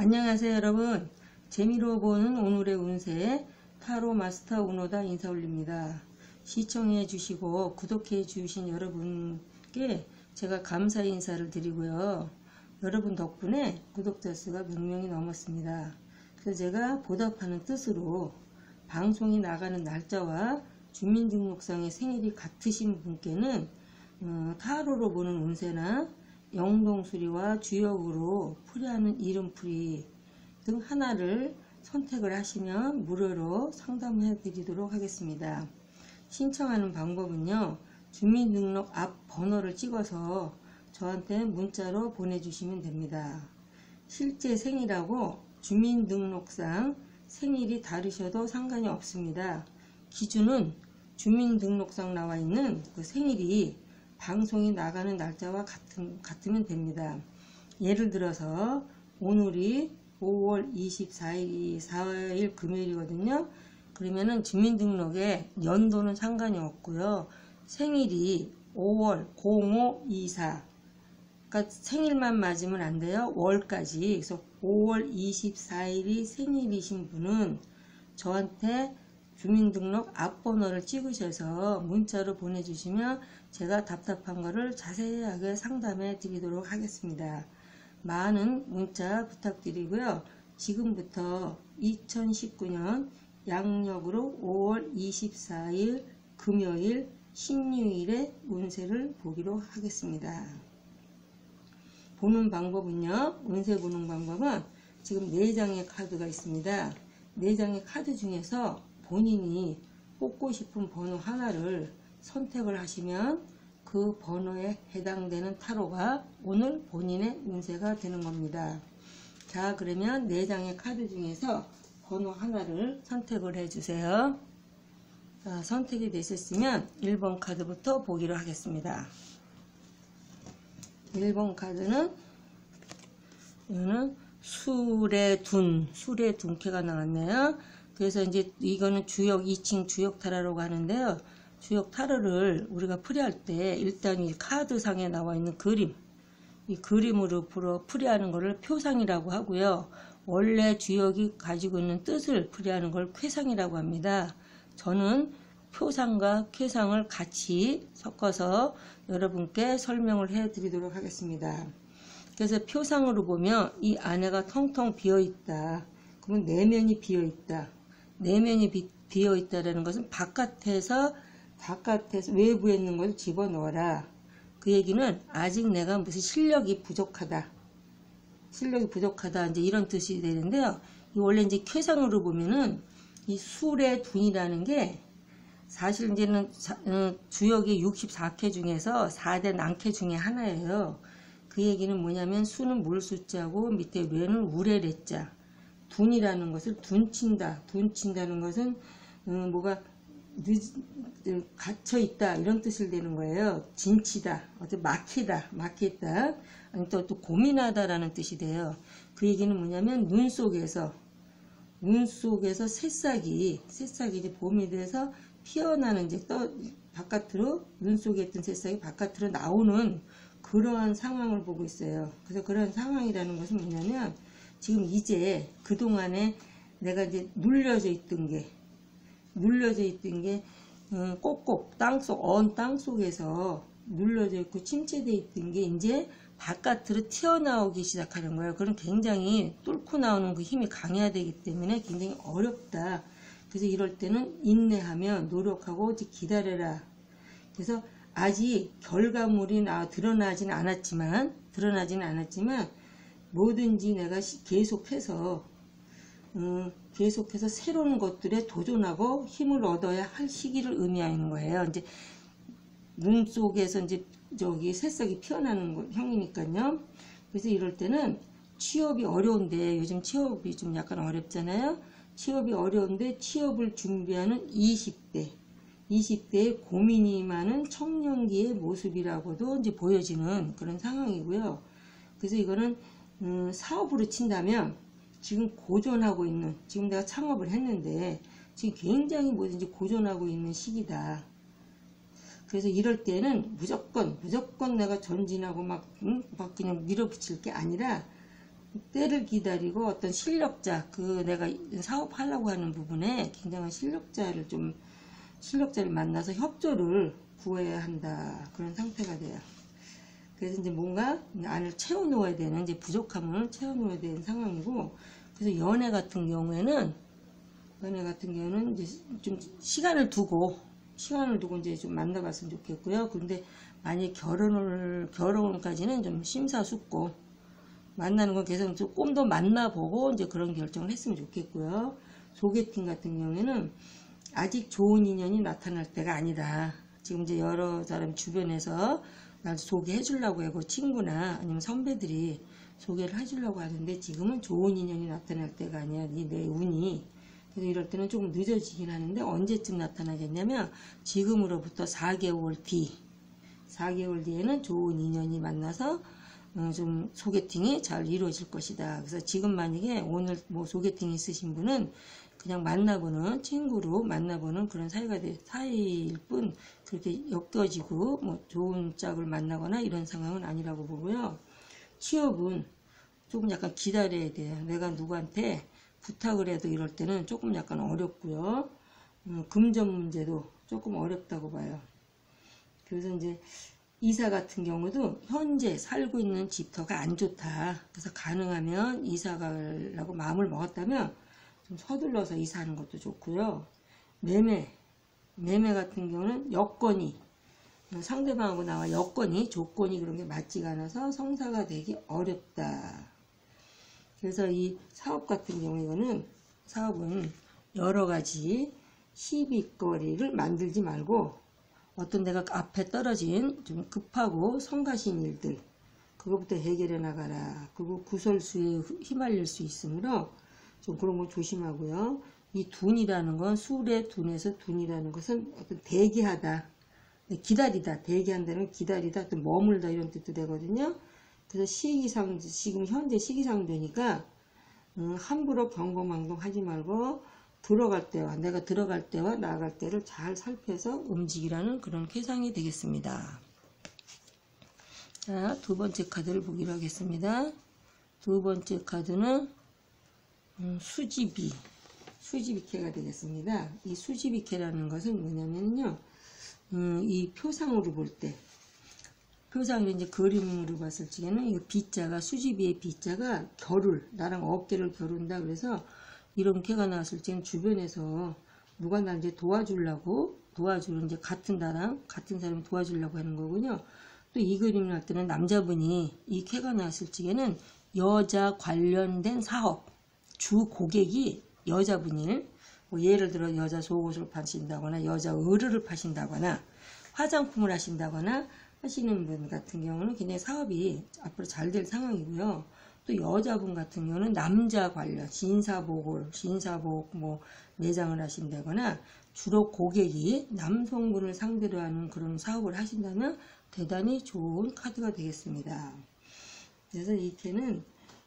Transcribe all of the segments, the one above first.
안녕하세요 여러분. 재미로 보는 오늘의 운세 타로 마스터 운호다 인사 올립니다. 시청해 주시고 구독해 주신 여러분께 제가 감사 인사를 드리고요. 여러분 덕분에 구독자 수가 100명이 넘었습니다. 그래서 제가 보답하는 뜻으로 방송이 나가는 날짜와 주민등록상의 생일이 같으신 분께는 타로로 보는 운세나 영동수리와 주역으로 풀이하는 이름풀이 등 하나를 선택을 하시면 무료로 상담해 드리도록 하겠습니다. 신청하는 방법은요, 주민등록 앞 번호를 찍어서 저한테 문자로 보내주시면 됩니다. 실제 생일하고 주민등록상 생일이 다르셔도 상관이 없습니다. 기준은 주민등록상 나와 있는 그 생일이 방송이 나가는 날짜와 같으면 됩니다. 예를 들어서 오늘이 5월 24일이 4일 금요일이거든요. 그러면은 주민등록에 연도는 상관이 없고요. 생일이 5월 0524, 그러니까 생일만 맞으면 안 돼요. 월까지. 그래서 5월 24일이 생일이신 분은 저한테 주민등록 앞번호를 찍으셔서 문자로 보내주시면 제가 답답한 거를 자세하게 상담해 드리도록 하겠습니다. 많은 문자 부탁드리고요. 지금부터 2019년 양력으로 5월 24일 금요일 신유일의 운세를 보기로 하겠습니다. 보는 방법은요, 운세 보는 방법은 지금 4장의 카드가 있습니다. 4장의 카드 중에서 본인이 뽑고 싶은 번호 하나를 선택을 하시면 그 번호에 해당되는 타로가 오늘 본인의 운세가 되는 겁니다. 자, 그러면 4장의 카드 중에서 번호 하나를 선택을 해주세요. 자, 선택이 되셨으면 1번 카드부터 보기로 하겠습니다. 1번 카드는 이거는 술의 둔캐가 나왔네요. 그래서 이제 이거는 주역 2층 주역 타로라고 하는데요. 주역 타로를 우리가 풀이할 때 일단 이 카드상에 나와 있는 그림, 이 그림으로 풀이하는 것을 표상이라고 하고요. 원래 주역이 가지고 있는 뜻을 풀이하는 걸 쾌상이라고 합니다. 저는 표상과 쾌상을 같이 섞어서 여러분께 설명을 해 드리도록 하겠습니다. 그래서 표상으로 보면 이 안에가 텅텅 비어 있다. 그러면 내면이 비어 있다. 내면이 비어 있다라는 것은 바깥에서 외부에 있는 걸 집어넣어라. 그 얘기는 아직 내가 무슨 실력이 부족하다. 이제 이런 뜻이 되는데요. 원래 이제 쾌상으로 보면은 이 술의 둔이라는 게 사실 이제는 주역이 64쾌 중에서 4대 난쾌 중에 하나예요. 그 얘기는 뭐냐면 수는 물수자고 밑에 뇌는 우레레자. 둔이라는 것을 둔친다는 것은 뭐가 갇혀있다 이런 뜻을 되는 거예요. 진치다, 어떤 막히다, 아니 또 고민하다라는 뜻이 돼요. 그 얘기는 뭐냐면 눈 속에서 새싹이 이제 봄이 돼서 피어나는 이제 바깥으로 눈 속에 있던 새싹이 바깥으로 나오는 그러한 상황을 보고 있어요. 그래서 그런 상황이라는 것은 뭐냐면 지금 이제 그동안에 내가 이제 눌려져 있던 게 꼭꼭 언 땅속에서 눌려져 있고 침체되어 있던 게 이제 바깥으로 튀어나오기 시작하는 거예요. 그럼 굉장히 뚫고 나오는 그 힘이 강해야 되기 때문에 굉장히 어렵다. 그래서 이럴 때는 인내하며 노력하고 기다려라. 그래서 아직 결과물이 드러나지는 않았지만 뭐든지 내가 계속해서 새로운 것들에 도전하고 힘을 얻어야 할 시기를 의미하는 거예요. 이제 눈 속에서 이제 새싹이 피어나는 형이니까요. 그래서 이럴 때는 취업이 어려운데 요즘 취업이 좀 약간 어렵잖아요. 취업이 어려운데 취업을 준비하는 20대의 고민이 많은 청년기의 모습이라고도 이제 보여지는 그런 상황이고요. 그래서 이거는 사업으로 친다면 지금 고전하고 있는, 지금 내가 창업을 했는데 지금 굉장히 뭐든지 고전하고 있는 시기다. 그래서 이럴 때는 무조건 내가 전진하고 막 그냥 밀어붙일 게 아니라 때를 기다리고 어떤 실력자, 내가 사업하려고 하는 부분에 굉장한 실력자를 만나서 협조를 구해야 한다. 그런 상태가 돼요. 그래서 이제 뭔가 안을 채워놓아야 되는, 이제 부족함을 채워놓아야 되는 상황이고, 그래서 연애 같은 경우에는 이제 좀 시간을 두고 이제 좀 만나봤으면 좋겠고요. 근데 만약 결혼까지는 좀 심사숙고, 만나는 건 계속 조금 더 만나보고 이제 그런 결정을 했으면 좋겠고요. 소개팅 같은 경우에는 아직 좋은 인연이 나타날 때가 아니다. 지금 이제 여러 사람 주변에서 날 소개해 주려고 하고, 친구나 아니면 선배들이 소개를 해 주려고 하는데, 지금은 좋은 인연이 나타날 때가 아니야. 내 운이. 그래서 이럴 때는 조금 늦어지긴 하는데, 언제쯤 나타나겠냐면 지금으로부터 4개월 뒤에는 좋은 인연이 만나서 좀 소개팅이 잘 이루어질 것이다. 그래서 지금 만약에 오늘 뭐 소개팅 있으신 분은 그냥 친구로 만나보는 그런 사이일 뿐, 그렇게 엮여지고 뭐 좋은 짝을 만나거나 이런 상황은 아니라고 보고요. 취업은 조금 약간 기다려야 돼요. 내가 누구한테 부탁을 해도 이럴 때는 조금 약간 어렵고요. 금전 문제도 조금 어렵다고 봐요. 그래서 이제 이사 같은 경우도 현재 살고 있는 집터가 안 좋다. 그래서 가능하면 이사 가려고 마음을 먹었다면 좀 서둘러서 이사하는 것도 좋고요. 매매 같은 경우는 여건이, 상대방하고 나와 조건이 그런 게 맞지가 않아서 성사가 되기 어렵다. 그래서 이 사업 같은 경우에는, 사업은 여러 가지 시비거리를 만들지 말고, 어떤 데가 앞에 떨어진 좀 급하고 성가신 일들, 그것부터 해결해 나가라. 그리고 구설수에 휘말릴 수 있으므로 좀 그런 거 조심하고요. 이 둔이라는 건, 술의 둔에서 둔이라는 것은 어떤 대기하다, 기다리다, 대기한다는 기다리다, 또 머물다 이런 뜻도 되거든요. 그래서 지금 현재 시기상조니까 함부로 경거망동하지 말고, 내가 들어갈 때와 나갈 때를 잘 살펴서 움직이라는 그런 쾌상이 되겠습니다. 자, 두 번째 카드를 보기로 하겠습니다. 두 번째 카드는 수지비캐가 되겠습니다. 이 수지비캐라는 것은 뭐냐면요, 이 표상으로 볼 때, 표상으로 이제 그림으로 봤을 적에는 이 비자가, 수지비의 비자가 나랑 어깨를 겨룬다. 그래서 이런 캐가 나왔을 때는 주변에서 누가 날 이제 도와주는, 이제 같은 사람이 도와주려고 하는 거군요. 또 이 그림을 할 때는 남자분이 이 캐가 나왔을 적에는 여자 관련된 사업, 주 고객이 여자분일, 뭐 예를 들어 여자 속옷을 파신다거나 여자 의류를 파신다거나 화장품을 하신다거나 하시는 분 같은 경우는 굉장히 사업이 앞으로 잘 될 상황이고요. 또 여자분 같은 경우는 남자 관련 신사복 뭐 매장을 하신다거나, 주로 고객이 남성분을 상대로 하는 그런 사업을 하신다면 대단히 좋은 카드가 되겠습니다. 그래서 이 캐는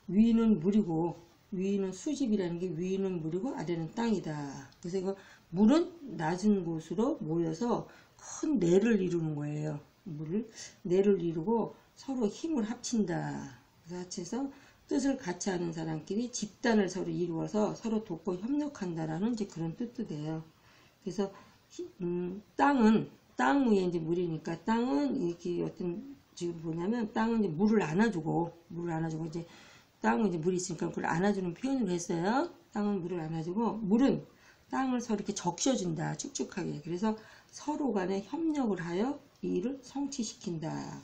위는 물이고, 위는 수집이라는 게 위는 물이고 아래는 땅이다. 그래서 이거 물은 낮은 곳으로 모여서 큰 내를 이루는 거예요. 내를 이루고 서로 힘을 합친다. 그래서 합쳐서 뜻을 같이 하는 사람끼리 집단을 서로 이루어서 서로 돕고 협력한다라는 이제 그런 뜻도 돼요. 그래서 땅 위에 이제 물이니까, 땅은 이렇게 지금 뭐냐면, 땅은 이제 물을 안아주고 이제 땅은 이제 물이 있으니까 그걸 안아주는 표현으로 했어요. 땅은 물을 안아주고, 물은 땅을 서로 이렇게 적셔준다, 축축하게. 그래서 서로 간에 협력을 하여 이 일을 성취시킨다.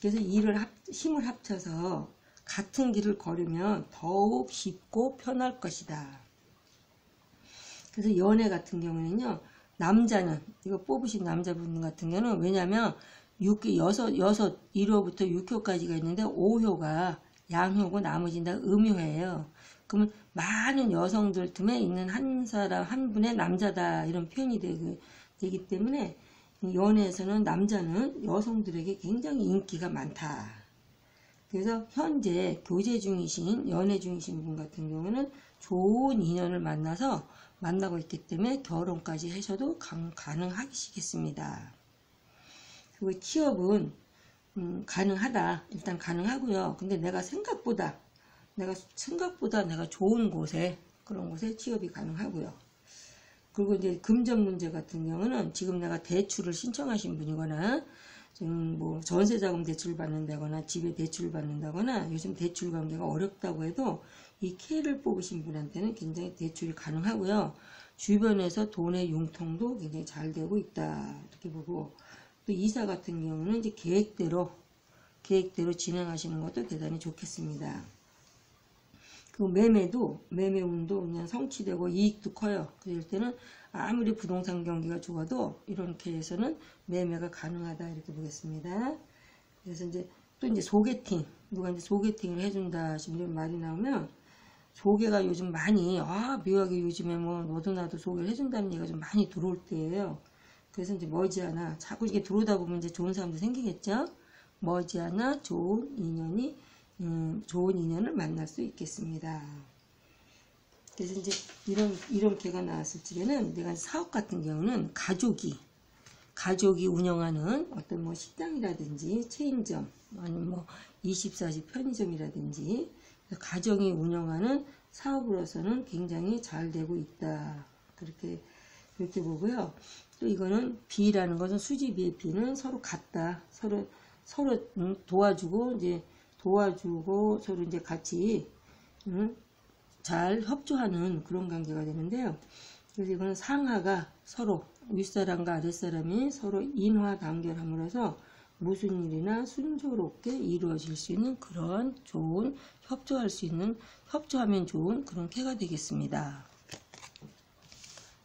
그래서 힘을 합쳐서 같은 길을 걸으면 더욱 쉽고 편할 것이다. 그래서 연애 같은 경우는요, 남자는, 이거 뽑으신 남자분 같은 경우는, 왜냐면 1호부터 6호까지가 있는데 5호가 양효고 나머지는 다 음효예요. 그러면 많은 여성들 틈에 있는 한 분의 남자다, 이런 표현이 되기 때문에 연애에서는 남자는 여성들에게 굉장히 인기가 많다. 그래서 현재 연애 중이신 분 같은 경우는 좋은 인연을 만나고 있기 때문에 결혼까지 하셔도 가능하시겠습니다. 그리고 취업은 가능하다. 일단 가능하고요. 근데 내가 생각보다 내가 생각보다 내가 좋은 곳에, 그런 곳에 취업이 가능하고요. 그리고 이제 금전 문제 같은 경우는 지금 내가 대출을 신청하신 분이거나 지금 뭐 전세자금 대출 받는다거나 집에 대출 받는다거나 요즘 대출 관계가 어렵다고 해도 이 K를 뽑으신 분한테는 굉장히 대출이 가능하고요. 주변에서 돈의 융통도 굉장히 잘 되고 있다, 이렇게 보고, 또 이사 같은 경우는 이제 계획대로 진행하시는 것도 대단히 좋겠습니다. 그 매매 운도 그냥 성취되고 이익도 커요. 그럴 때는 아무리 부동산 경기가 좋아도 이렇게 해서는 매매가 가능하다, 이렇게 보겠습니다. 그래서 이제 또 이제 소개팅, 누가 이제 소개팅을 해준다 싶은 말이 나오면, 소개가 요즘 많이, 묘하게 요즘에 뭐 너도 나도 소개를 해준다는 얘기가 좀 많이 들어올 때예요. 그래서 이제 머지않아 자꾸 이게 들어오다 보면 이제 좋은 사람도 생기겠죠. 머지않아 좋은 인연을 만날 수 있겠습니다. 그래서 이제 이런 개가 나왔을 적에는 내가 사업 같은 경우는 가족이 운영하는 어떤 뭐 식당이라든지 체인점, 아니면 뭐 24시 편의점이라든지 가정이 운영하는 사업으로서는 굉장히 잘 되고 있다, 그렇게 보고요. 또 이거는 B라는 것은 수지비의 B는 서로 같다, 서로 도와주고 서로 이제 같이 잘 협조하는 그런 관계가 되는데요. 그래서 이거는 상하가 서로 윗사람과 아랫사람이 서로 인화 단결함으로써 무슨 일이나 순조롭게 이루어질 수 있는 그런 좋은 협조하면 좋은 그런 캐가 되겠습니다.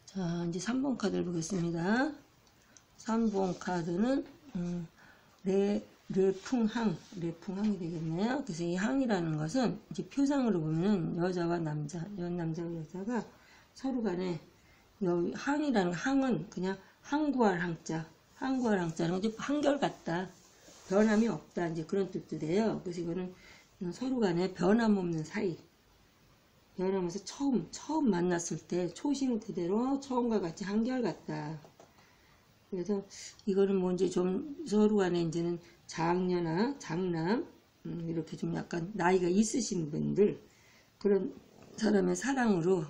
자, 이제 3번 카드를 보겠습니다. 3번 카드는 레풍항이 되겠네요. 그래서 이 항이라는 것은 이제 표상으로 보면 여자와 남자와 여자가 서로 간에, 항이라는 항은 그냥 항구할 항자는 이제 한결같다, 변함이 없다, 이제 그런 뜻도 돼요. 그래서 이거는 서로 간에 변함없는 사이, 변하면서 처음 만났을 때 초심 그대로 처음과 같이 한결같다. 그래서 이거는 뭐 이제 좀 서로 간에 이제는 장녀나 장남, 이렇게 좀 약간 나이가 있으신 분들, 그런 사람의 사랑으로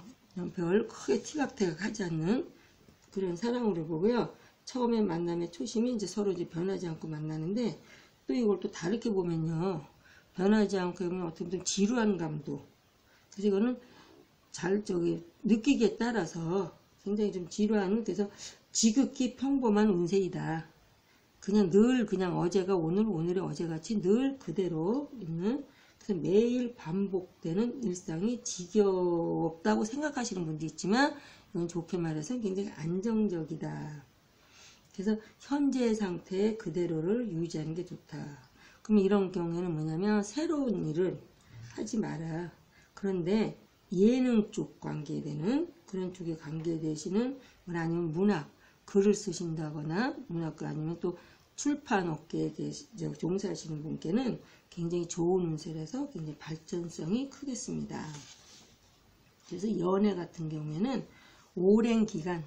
별 크게 티격태격 하지 않는 그런 사랑으로 보고요. 처음에 만남의 초심이 이제 서로 이제 변하지 않고 만나는데, 또 이걸 또 다르게 보면요, 변하지 않고 보면 어떻게 보면 지루한 감도, 그래서 이거는 느끼기에 따라서 굉장히 좀 지루한, 그래서 지극히 평범한 운세이다. 그냥 어제가 오늘의 어제같이 늘 그대로 있는, 그래서 매일 반복되는 일상이 지겹다고 생각하시는 분도 있지만, 이건 좋게 말해서 굉장히 안정적이다. 그래서 현재의 상태 그대로를 유지하는 게 좋다. 그럼 이런 경우에는 뭐냐면, 새로운 일을 하지 마라. 그런데 예능 쪽 관계되는 그런 쪽에 관계되시는, 아니면 문학, 글을 쓰신다거나 문학, 아니면 또 출판 업계에 종사하시는 분께는 굉장히 좋은 운세라서 굉장히 발전성이 크겠습니다. 그래서 연애 같은 경우에는 오랜 기간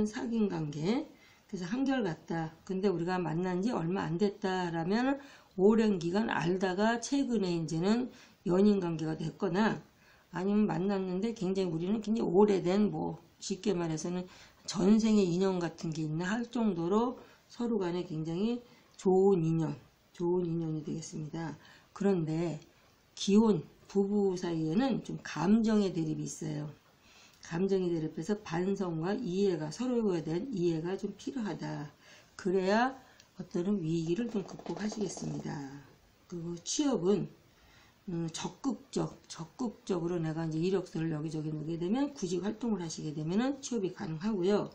사귄 관계, 그래서 한결같다. 근데 우리가 만난 지 얼마 안 됐다라면 오랜 기간 알다가 최근에 이제는 연인 관계가 됐거나, 아니면 만났는데 우리는 굉장히 오래된, 뭐 쉽게 말해서는 전생의 인연 같은 게 있나 할 정도로 서로 간에 굉장히 좋은 인연이 되겠습니다. 그런데 부부 사이에는 좀 감정의 대립이 있어요. 감정의 대립에서 반성과 이해가, 서로에 대한 이해가 좀 필요하다. 그래야 어떤 위기를 좀 극복하시겠습니다. 그리고 취업은 적극적으로 내가 이제 이력서를 여기저기 넣게 되면, 구직 활동을 하시게 되면은 취업이 가능하고요.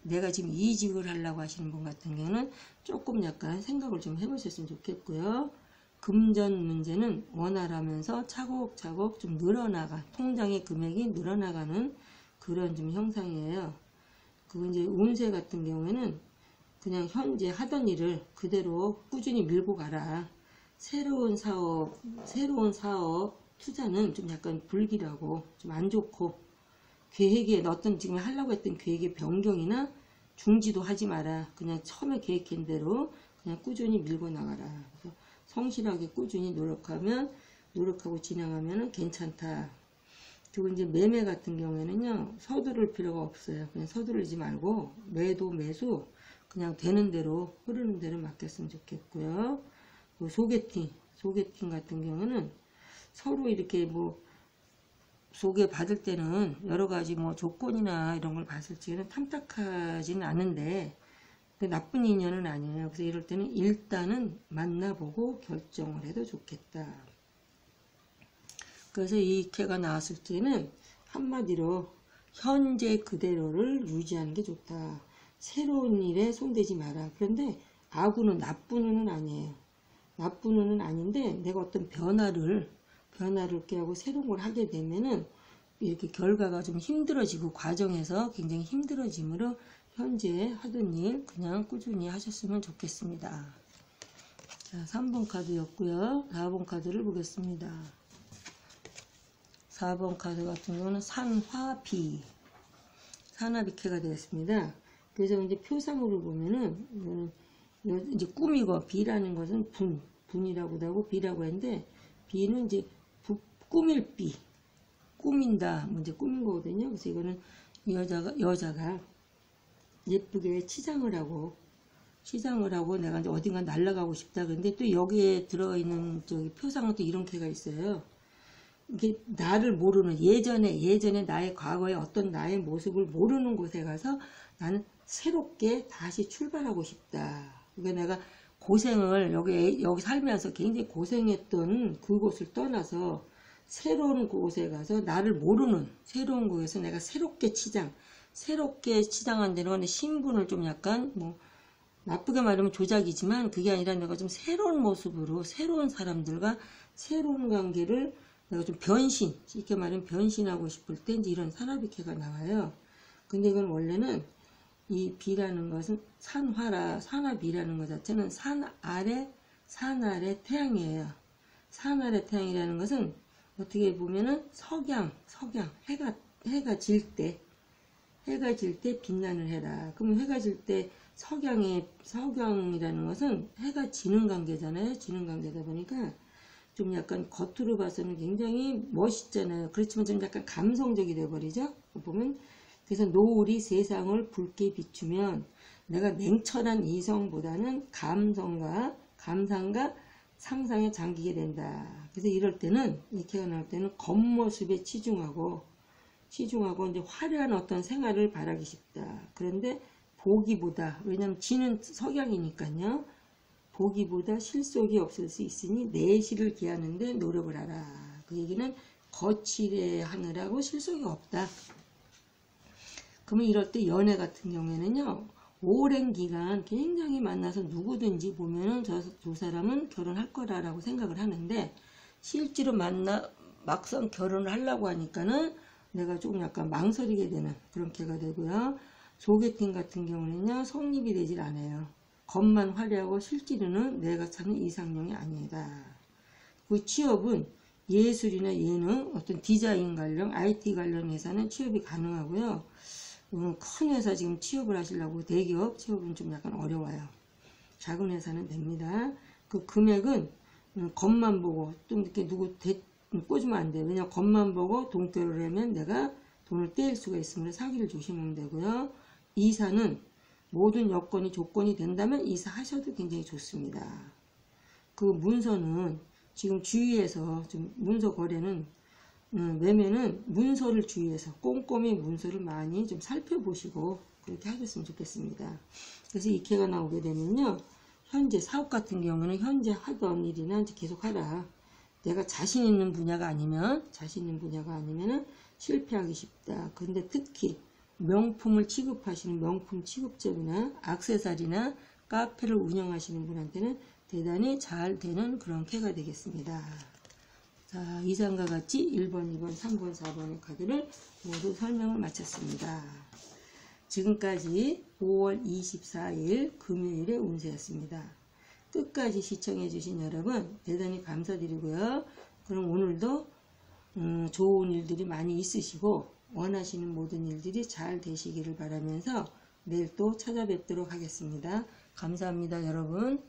내가 지금 이직을 하려고 하시는 분 같은 경우는 조금 약간 생각을 좀 해보셨으면 좋겠고요. 금전 문제는 원활하면서 차곡차곡 좀 통장의 금액이 늘어나가는 그런 좀 형상이에요. 그리고 이제 운세 같은 경우에는 그냥 현재 하던 일을 그대로 꾸준히 밀고 가라. 새로운 사업 투자는 좀 약간 불길하고 좀 안 좋고, 계획에 어떤 지금 하려고 했던 계획의 변경이나 중지도 하지 마라. 그냥 처음에 계획한 대로 그냥 꾸준히 밀고 나가라. 그래서 성실하게 꾸준히 노력하면 노력하고 진행하면 괜찮다. 그리고 이제 매매 같은 경우에는요, 서두를 필요가 없어요. 그냥 서두르지 말고 매도 매수 그냥 되는 대로 흐르는 대로 맡겼으면 좋겠고요. 소개팅 같은 경우는 서로 이렇게 뭐 소개받을 때는 여러 가지 뭐 조건이나 이런 걸 봤을 때는 탐탁하지는 않은데 나쁜 인연은 아니에요. 그래서 이럴 때는 일단은 만나보고 결정을 해도 좋겠다. 그래서 이 캐가 나왔을 때는 한마디로 현재 그대로를 유지하는 게 좋다. 새로운 일에 손대지 마라. 그런데 아구는 나쁜 운은 아니에요. 나쁜 운은 아닌데 내가 어떤 변화를 꾀하고 새로운 걸 하게 되면은 이렇게 결과가 좀 힘들어지고 과정에서 굉장히 힘들어지므로 현재 하던 일 그냥 꾸준히 하셨으면 좋겠습니다. 자, 3번 카드였고요. 4번 카드를 보겠습니다. 4번 카드 같은 경우는 산화비. 산화비캐가 되었습니다. 그래서 이제 표상으로 보면은 이제 꿈이고 비라는 것은 분이라고도 하고 비라고 했는데 비는 이제 꾸밀 비. 꾸민다. 뭐 이제 꾸민 거거든요. 그래서 이거는 여자가 예쁘게 치장을 하고 내가 이제 어딘가 날아가고 싶다. 근데 또 여기에 들어있는 저기 표상은 또 이런 캐가 있어요. 이게 나를 모르는 예전에 나의 과거의 어떤 나의 모습을 모르는 곳에 가서 나는 새롭게 다시 출발하고 싶다. 그러니까 내가 고생을 여기 살면서 굉장히 고생했던 그곳을 떠나서 새로운 곳에 가서 나를 모르는 새로운 곳에서 내가 새롭게 치장한다는 건 신분을 좀 약간 뭐 나쁘게 말하면 조작이지만 그게 아니라 내가 좀 새로운 모습으로 새로운 사람들과 새로운 관계를 내가 좀 쉽게 말하면 변신하고 싶을 때 이제 이런 산화비캐가 나와요. 근데 이건 원래는 이 비라는 것은 산화비라는 것 자체는 산 아래 태양이에요. 산 아래 태양이라는 것은 어떻게 보면은 석양, 해가 질 때 빛나는 해라. 그러면 해가 질 때 석양이라는 것은 해가 지는 관계잖아요. 지는 관계다 보니까 좀 약간 겉으로 봐서는 굉장히 멋있잖아요. 그렇지만 좀 약간 감성적이 돼버리죠. 보면 그래서 노을이 세상을 붉게 비추면 내가 냉철한 이성보다는 감상과 상상에 잠기게 된다. 그래서 이럴 때는 이 캐가 나올 때는 겉모습에 치중하고 이제 화려한 어떤 생활을 바라기 쉽다. 그런데 보기보다 왜냐면 지는 석양이니까요. 보기보다 실속이 없을 수 있으니 내실을 기하는데 노력을 하라. 그 얘기는 거칠해 하느라고 실속이 없다. 그러면 이럴 때 연애 같은 경우에는요. 오랜 기간 굉장히 만나서 누구든지 보면은 저 사람은 결혼할 거라고 생각을 하는데 실제로 막상 결혼을 하려고 하니까는 내가 조금 약간 망설이게 되는 그런 캐가 되고요. 소개팅 같은 경우는요. 성립이 되질 않아요. 겉만 화려하고 실제로는 내가 찾는 이상형이 아니다. 그 취업은 예술이나 예능, 어떤 디자인 관련, IT 관련 회사는 취업이 가능하고요. 큰 회사 지금 취업을 하시려고 대기업 취업은 좀 약간 어려워요. 작은 회사는 됩니다. 그 금액은 겉만 보고 좀 이렇게 누구 꽂으면 안 돼요. 왜냐면 겉만 보고 동결을 하면 내가 돈을 떼일 수가 있으므로 사기를 조심하면 되고요. 이사는 모든 여건이 조건이 된다면 이사하셔도 굉장히 좋습니다. 그 문서는 지금 주위에서 좀 문서 거래는 매매는 문서를 주의해서 꼼꼼히 문서를 많이 좀 살펴보시고 그렇게 하셨으면 좋겠습니다. 그래서 이 캐가 나오게 되면요. 현재 사업 같은 경우는 현재 하던 일이나 이제 계속 하라. 내가 자신 있는 분야가 아니면은 실패하기 쉽다. 그런데 특히 명품을 취급하시는 명품 취급점이나 액세서리나 카페를 운영하시는 분한테는 대단히 잘 되는 그런 캐가 되겠습니다. 자, 이상과 같이 1번, 2번, 3번, 4번의 카드를 모두 설명을 마쳤습니다. 지금까지 5월 24일 금요일의 운세였습니다. 끝까지 시청해주신 여러분 대단히 감사드리고요. 그럼 오늘도 좋은 일들이 많이 있으시고 원하시는 모든 일들이 잘 되시기를 바라면서 내일 또 찾아뵙도록 하겠습니다. 감사합니다, 여러분.